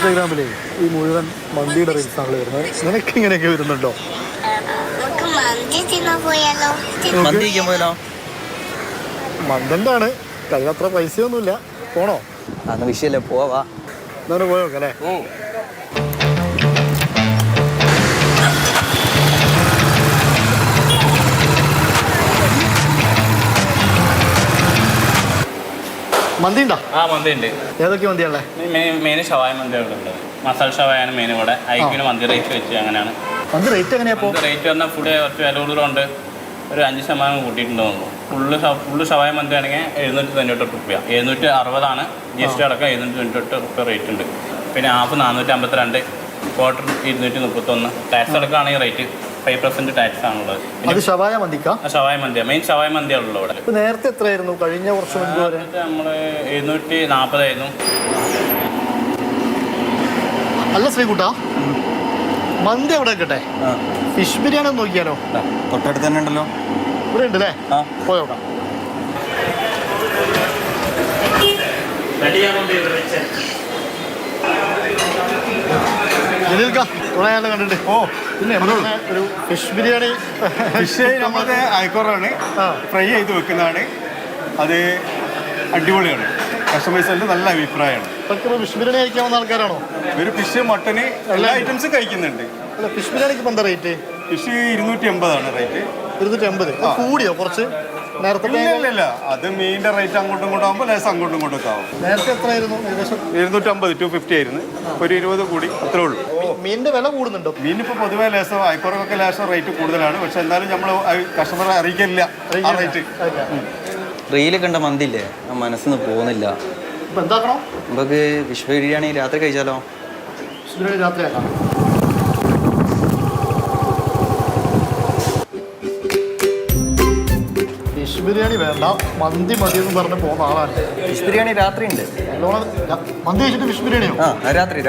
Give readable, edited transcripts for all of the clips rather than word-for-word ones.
ഇൻസ്റ്റാഗ്രാമിലെ ഈ മുഴുവൻ മന്തിയുടെ റീൽസ് ആണ് വരുന്നത്. നിനക്ക് ഇങ്ങനെയൊക്കെ വരുന്നുണ്ടോ? മന്തിൻ്റെ ആണ്, കയ്യിൽ അത്ര പൈസയൊന്നുമില്ല. പോണോ? അന്ന് വിഷയല്ലേ, പോവാ. എന്നാലും പോയോക്കെ അല്ലേ? മന്തി ഉണ്ടോ? ആ മന്തി ഉണ്ട്. ഏതൊക്കെ മന്തിയാണല്ലേ? മെയിൻ ഷവായ മന്തി ഇവിടെ ഉണ്ട്. മസാല ഷവായാണ് മെയിൻ ഇവിടെ. ഐക്കിന് മന്തി റേറ്റ് വെച്ച് അങ്ങനെയാണ്. മന്തി റേറ്റ് എങ്ങനെയാ? റേറ്റ് പറഞ്ഞാൽ ഫുഡ് കുറച്ച് വില കൂടുതലുണ്ട്. ഒരു 5% കൂട്ടിയിട്ടുണ്ട് തോന്നുന്നു. ഫുള്ള് ഷവായ മന്തി ആണെങ്കിൽ 798 രൂപ. 760 GST അടക്കം 798 റേറ്റ് ഉണ്ട്. പിന്നെ ഹാഫ് 452, ക്വാർട്ടർ 231. ടാക്സ് അടക്കമാണെങ്കിൽ റേറ്റ് 5% ടാക്സ് ആണുള്ളത്. അത് ഷവായ മന്തിക്കാ? ഷവായ മന്തിയാണ് മെയിൻ. ഷവായ മന്തിയാണുള്ളത് ഇവിടെ. ഇപ്പൊ നേരത്തെ എത്രയായിരുന്നു? കഴിഞ്ഞ വർഷം മുൻപ് വരെ നമ്മൾ 740 ആയിരുന്നു. അല്ല ശ്രീകുട്ടാ, മന്തി എവിടെ കേട്ടെ? ഫിഷ് ബിരിയാണി ഒന്ന് നോക്കിയാലോ? തൊട്ടടുത്ത് തന്നെ ഉണ്ടല്ലോ. ഇവിടെ ഉണ്ട് അല്ലേ? പോയോക്കാം. കണ്ടിട്ട് പിന്നെ ഒരു ഫിഷ് ബിരിയാണി. ഫിഷ് നമുക്ക് അയക്കോറാണ്, ഫ്രൈ ചെയ്ത് വെക്കുന്നതാണ്. അത് അടിപൊളിയാണ്. കസ്റ്റമേഴ്സിന്റെ നല്ല അഭിപ്രായമാണ്. ഫിഷ് ബിരിയാണി കഴിക്കാവുന്ന ആൾക്കാരാണോ? ഒരു ഫിഷ്, മട്ടന് എല്ലാ ഐറ്റംസും കഴിക്കുന്നുണ്ട്. അല്ല, ഫിഷ് ബിരിയാണിക്ക് ഇപ്പം എന്താ റേറ്റ്? Fish 280 rate. 280 കൂടിയോ കുറച്ച്? നേരത്തെ ഇല്ല, അത് മീനിന്റെ റേറ്റ് അങ്ങോട്ടും ഇങ്ങോട്ടും ആകുമ്പോൾ ലേശം അങ്ങോട്ടും ഇങ്ങോട്ടും ഒക്കെ ആവും. നേരത്തെ എത്രയായിരുന്നു? ഏകദേശം 250, 250 ആയിരുന്നു. ഒരു 20 കൂടി, അത്രേ ഉള്ളൂ. മീനിന്റെ വില കൂടുന്നുണ്ടോ? മീനിപ്പോൾ പൊതുവേ ലേശം അയക്കുറക്കൊക്കെ ലേശം റേറ്റ് കൂടുതലാണ്. പക്ഷെ എന്നാലും നമ്മൾ കസ്റ്റമറെ അറിയിക്കില്ല ആ റേറ്റ്. റീല് കണ്ട മന്തില്ലേ, ആ മനസ്സിന്ന് പോകുന്നില്ല. എന്താക്കണോ? നമുക്ക് ഫിഷ് ബിരിയാണി രാത്രി കഴിച്ചാലോ? ഫിഷ് ബിരിയാണി രാത്രി ആക്കാം. ഫിഷ് ബിരിയാണി വേണ്ട, മന്തി മതി എന്ന് പറഞ്ഞ് പോകുന്ന ആളാണ്. ഫിഷ് ബിരിയാണി രാത്രി ഉണ്ട്. മന്തി കഴിച്ചിട്ട് ഫിഷ് ബിരിയാണിയോ? ആ, രാത്രി.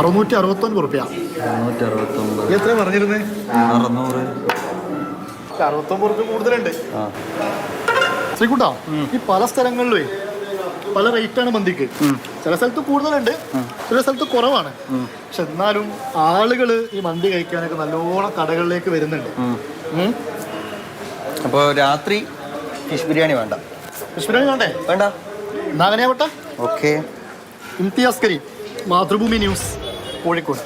669 റുപ്യ. 669. എത്ര പറഞ്ഞിരുന്നേ? 600. 69 റുപ്യ കൂടുതലുണ്ട്. ശ്രീകുട്ടാ, ഈ പല സ്ഥലങ്ങളിലും പല റേറ്റാണ് മന്തിക്ക്. ചില സ്ഥലത്ത് കൂടുതലുണ്ട്, ചില സ്ഥലത്ത് കുറവാണ്. പക്ഷെ എന്നാലും ആളുകൾ ഈ മന്തി കഴിക്കാനൊക്കെ നല്ലോണം കടകളിലേക്ക് വരുന്നുണ്ട്. അപ്പോൾ രാത്രി ഫിഷ് ബിരിയാണി വേണ്ട. ഫിഷ് ബിരിയാണി വേണ്ടേ? വേണ്ട. എന്നാ അങ്ങനെയാവട്ടെ. ഓക്കെ. ഇംതിയാസ് കരീം, മാതൃഭൂമി ന്യൂസ്, കോഴിക്കോട്.